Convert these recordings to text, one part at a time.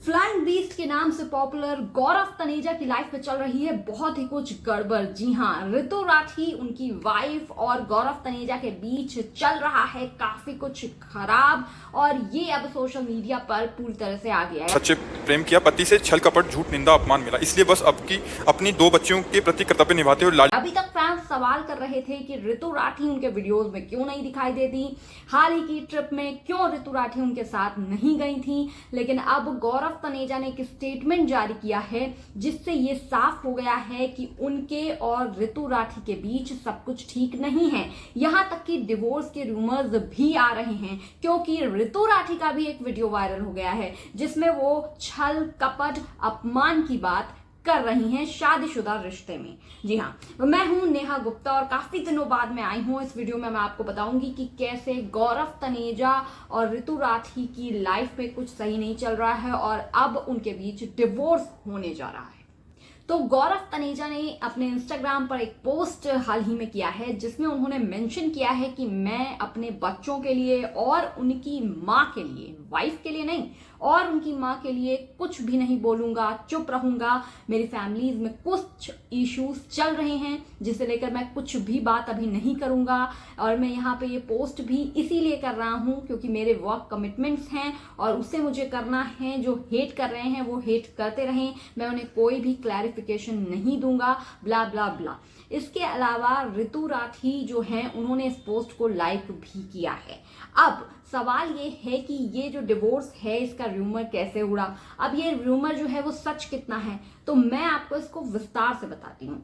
Flying beast के नाम से पॉपुलर गौरव तनेजा की लाइफ में चल रही है बहुत ही कुछ गड़बड़। जी हाँ, ऋतु राठी उनकी वाइफ और गौरव तनेजा के बीच चल रहा है काफी कुछ खराब, और ये अब सोशल मीडिया पर पूरी तरह से आ गया है। सच्चे प्रेम किया, पति से छल कपट झूठ निंदा अपमान मिला, इसलिए बस अपनी 2 बच्चियों के प्रति कर्तव्य निभाते हुए अभी तक फैंस सवाल कर रहे थे कि ऋतु राठी उनके वीडियोस में क्यों नहीं दिखाई देती, हाल ही की ट्रिप में क्यों ऋतु राठी उनके साथ नहीं गई थी। लेकिन अब गौरव तनेजा ने एक स्टेटमेंट जारी किया है जिससे ये साफ हो गया है कि उनके और ऋतु राठी के बीच सब कुछ ठीक नहीं है। यहां तक कि डिवोर्स के रूमर्स भी आ रहे हैं, क्योंकि ऋतु राठी का भी एक वीडियो वायरल हो गया है जिसमें वो छल कपट अपमान की बात कर रही हैं शादीशुदा रिश्ते में। जी हाँ, मैं हूं नेहा गुप्ता और काफी दिनों बाद मैं आई हूं। इस वीडियो में मैं आपको बताऊंगी कि कैसे गौरव तनेजा और ऋतु राठी की लाइफ में कुछ सही नहीं चल रहा है और अब उनके बीच डिवोर्स होने जा रहा है। तो गौरव तनेजा ने अपने इंस्टाग्राम पर एक पोस्ट हाल ही में किया है जिसमें उन्होंने मेंशन किया है कि मैं अपने बच्चों के लिए और उनकी माँ के लिए, वाइफ के लिए नहीं, और उनकी माँ के लिए कुछ भी नहीं बोलूंगा, चुप रहूंगा। मेरी फैमिलीज में कुछ इश्यूज चल रहे हैं जिसे लेकर मैं कुछ भी बात अभी नहीं करूंगा, और मैं यहाँ पे ये पोस्ट भी इसीलिए कर रहा हूँ क्योंकि मेरे वर्क कमिटमेंट्स हैं और उससे मुझे करना है। जो हेट कर रहे हैं वो हेट करते रहें, मैं उन्हें कोई भी क्लैरिफिकेशन नहीं दूंगा, ब्ला ब्ला ब्ला। इसके अलावा ऋतु राठी जो हैं उन्होंने इस पोस्ट को लाइक भी किया है। अब सवाल ये है कि ये जो डिवोर्स है इसका रूमर कैसे उड़ा, अब ये रूमर जो है वो सच कितना है, तो मैं आपको इसको विस्तार से बताती हूँ।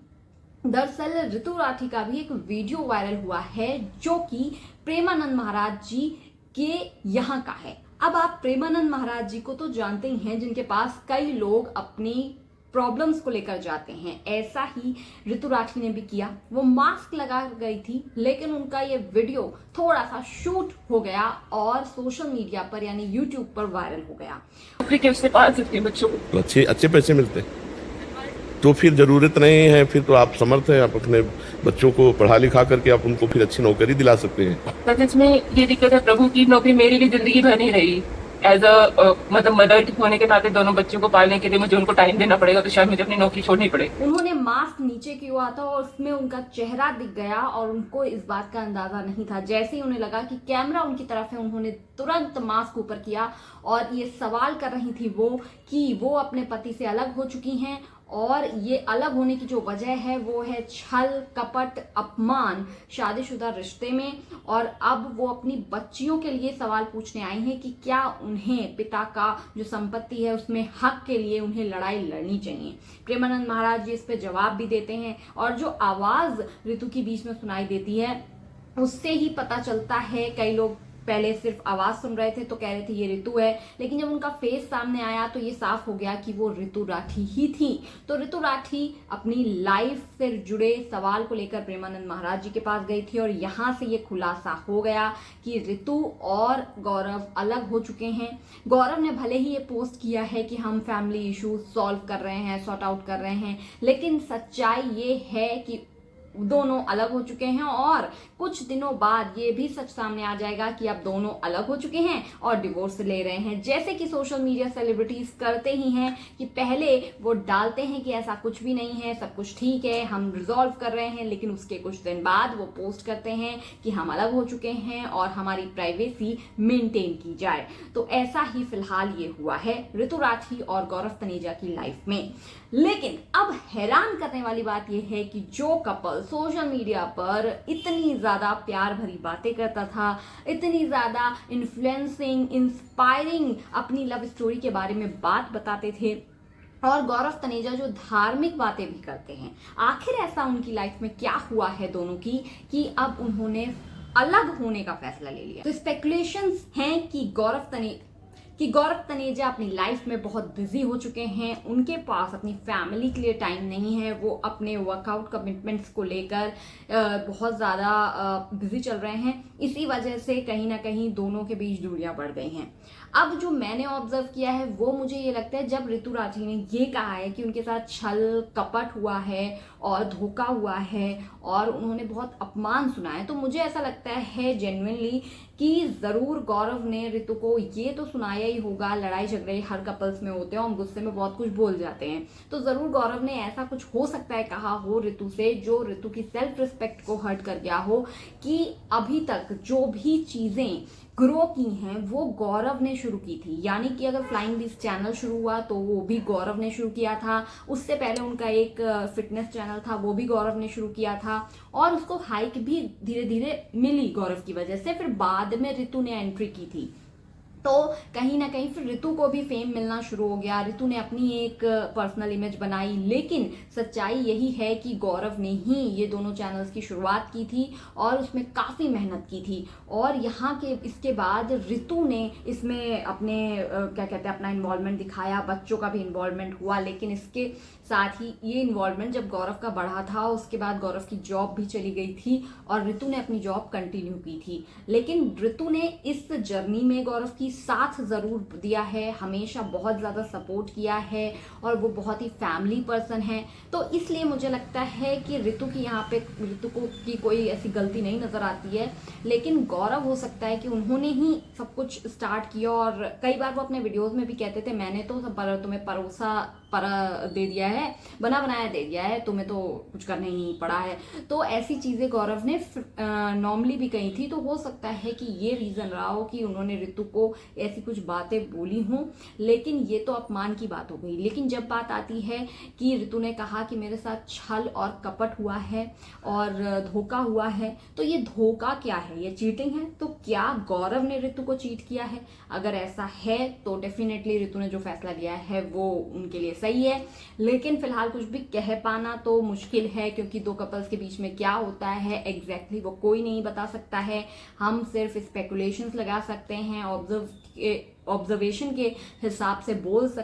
दरअसल ऋतु राठी का भी एक वीडियो वायरल हुआ है जो कि प्रेमानंद महाराज जी के यहाँ का है। अब आप प्रेमानंद महाराज जी को तो जानते ही हैं, जिनके पास कई लोग अपनी प्रॉब्लम्स को लेकर जाते हैं। ऐसा ही ऋतु राठी ने भी किया। वो मास्क लगा गई थी, लेकिन उनका ये वीडियो थोड़ा सा शूट हो गया और सोशल मीडिया पर यानी यूट्यूब पर वायरल हो गया। उससे पाल सकते हैं बच्चों को, तो अच्छे पैसे मिलते हैं, तो फिर जरूरत नहीं है, फिर तो आप समर्थ हैं, आप अपने बच्चों को पढ़ा लिखा करके आप उनको फिर अच्छी नौकरी दिला सकते हैं। सच में ये दिक्कत है, प्रभु की नौकरी मेरी भी जिंदगी भर नहीं रही। एज अ मतलब मदर होने के नाते दोनों बच्चों को पालने के लिए मुझे उनको टाइम देना पड़ेगा, तो शायद मुझे अपनी नौकरी छोड़नी पड़े। उन्होंने मास्क नीचे किया था और उसमें उनका चेहरा दिख गया और उनको इस बात का अंदाजा नहीं था। जैसे ही उन्हें लगा कि कैमरा उनकी तरफ है, उन्होंने तुरंत मास्क ऊपर किया और ये सवाल कर रही थी वो कि वो अपने पति से अलग हो चुकी हैं, और ये अलग होने की जो वजह है वो है छल कपट अपमान शादीशुदा रिश्ते में। और अब वो अपनी बच्चियों के लिए सवाल पूछने आई हैं कि क्या उन्हें पिता का जो संपत्ति है उसमें हक के लिए उन्हें लड़ाई लड़नी चाहिए। प्रेमानंद महाराज जी इस पे जवाब भी देते हैं, और जो आवाज ऋतु की बीच में सुनाई देती है उससे ही पता चलता है, कई लोग पहले सिर्फ आवाज सुन रहे थे तो कह रहे थे ये ऋतु है, लेकिन जब उनका फेस सामने आया तो ये साफ हो गया कि वो ऋतु राठी ही थी। तो ऋतु राठी अपनी लाइफ से जुड़े सवाल को लेकर प्रेमानंद महाराज जी के पास गई थी और यहाँ से ये खुलासा हो गया कि ऋतु और गौरव अलग हो चुके हैं। गौरव ने भले ही ये पोस्ट किया है कि हम फैमिली इश्यूज सॉल्व कर रहे हैं, सॉर्ट आउट कर रहे हैं, लेकिन सच्चाई ये है कि दोनों अलग हो चुके हैं और कुछ दिनों बाद ये भी सच सामने आ जाएगा कि अब दोनों अलग हो चुके हैं और डिवोर्स ले रहे हैं। जैसे कि सोशल मीडिया सेलिब्रिटीज करते ही हैं कि पहले वो डालते हैं कि ऐसा कुछ भी नहीं है, सब कुछ ठीक है, हम रिजॉल्व कर रहे हैं, लेकिन उसके कुछ दिन बाद वो पोस्ट करते हैं कि हम अलग हो चुके हैं और हमारी प्राइवेसी मेंटेन की जाए। तो ऐसा ही फिलहाल ये हुआ है ऋतु राठी और गौरव तनेजा की लाइफ में। लेकिन अब हैरान करने वाली बात यह है कि जो कपल सोशल मीडिया पर इतनी ज्यादा प्यार भरी बातें करता था, इतनी ज्यादा इन्फ्लुएंसिंग इंस्पायरिंग अपनी लव स्टोरी के बारे में बात बताते थे, और गौरव तनेजा जो धार्मिक बातें भी करते हैं, आखिर ऐसा उनकी लाइफ में क्या हुआ है दोनों की कि अब उन्होंने अलग होने का फैसला ले लिया। तो स्पेकुलेशंस हैं कि गौरव तनेजा अपनी लाइफ में बहुत बिजी हो चुके हैं, उनके पास अपनी फैमिली के लिए टाइम नहीं है, वो अपने वर्कआउट कमिटमेंट्स को लेकर बहुत ज़्यादा बिजी चल रहे हैं। इसी वजह से कहीं ना कहीं दोनों के बीच दूरियां बढ़ गई हैं। अब जो मैंने ऑब्जर्व किया है वो मुझे ये लगता है, जब ऋतु राठी ने ये कहा है कि उनके साथ छल कपट हुआ है और धोखा हुआ है और उन्होंने बहुत अपमान सुना है, तो मुझे ऐसा लगता है जेन्युइनली कि ज़रूर गौरव ने ऋतु को ये तो सुनाया ही होगा। लड़ाई झगड़े हर कपल्स में होते हैं, हम गुस्से में बहुत कुछ बोल जाते हैं, तो ज़रूर गौरव ने ऐसा कुछ हो सकता है कहा हो ऋतु से जो ऋतु की सेल्फ रिस्पेक्ट को हर्ट कर गया हो, कि अभी तक जो भी चीज़ें ग्रो की हैं वो गौरव ने शुरू की थी। यानी कि अगर फ्लाइंग दिस चैनल शुरू हुआ तो वो भी गौरव ने शुरू किया था, उससे पहले उनका एक फिटनेस चैनल था वो भी गौरव ने शुरू किया था, और उसको हाइक भी धीरे धीरे मिली गौरव की वजह से। फिर बाद में ऋतु ने एंट्री की थी, तो कहीं ना कहीं फिर ऋतु को भी फेम मिलना शुरू हो गया, ऋतु ने अपनी एक पर्सनल इमेज बनाई। लेकिन सच्चाई यही है कि गौरव ने ही ये दोनों चैनल्स की शुरुआत की थी और उसमें काफ़ी मेहनत की थी, और यहाँ के इसके बाद ऋतु ने इसमें अपने क्या कहते हैं अपना इन्वॉल्वमेंट दिखाया, बच्चों का भी इन्वॉल्वमेंट हुआ। लेकिन इसके साथ ही ये इन्वॉल्वमेंट जब गौरव का बढ़ा था, उसके बाद गौरव की जॉब भी चली गई थी और ऋतु ने अपनी जॉब कंटिन्यू की थी। लेकिन ऋतु ने इस जर्नी में गौरव की साथ ज़रूर दिया है, हमेशा बहुत ज़्यादा सपोर्ट किया है और वो बहुत ही फैमिली पर्सन है। तो इसलिए मुझे लगता है कि ऋतु की यहाँ पे ऋतु को की कोई ऐसी गलती नहीं नज़र आती है। लेकिन गौरव हो सकता है कि उन्होंने ही सब कुछ स्टार्ट किया, और कई बार वो अपने वीडियोस में भी कहते थे मैंने तो तुम्हें परोसा दे दिया है, बना बनाया दे दिया है, तुम्हें तो कुछ करना ही नहीं पड़ा है। तो ऐसी चीज़ें गौरव ने नॉर्मली भी कही थी, तो हो सकता है कि ये रीज़न रहा हो कि उन्होंने ऋतु को ऐसी कुछ बातें बोली हों। लेकिन ये तो अपमान की बात हो गई। लेकिन जब बात आती है कि ऋतु ने कहा कि मेरे साथ छल और कपट हुआ है और धोखा हुआ है, तो ये धोखा क्या है, ये चीटिंग है। तो क्या गौरव ने ऋतु को चीट किया है? अगर ऐसा है तो डेफिनेटली ऋतु ने जो फैसला लिया है वो उनके लिए सही है। लेकिन फिलहाल कुछ भी कह पाना तो मुश्किल है, क्योंकि दो कपल्स के बीच में क्या होता है एग्जैक्टली वो कोई नहीं बता सकता है। हम सिर्फ स्पेकुलेशंस लगा सकते हैं, ऑब्जर्वेशन के हिसाब से बोल सकते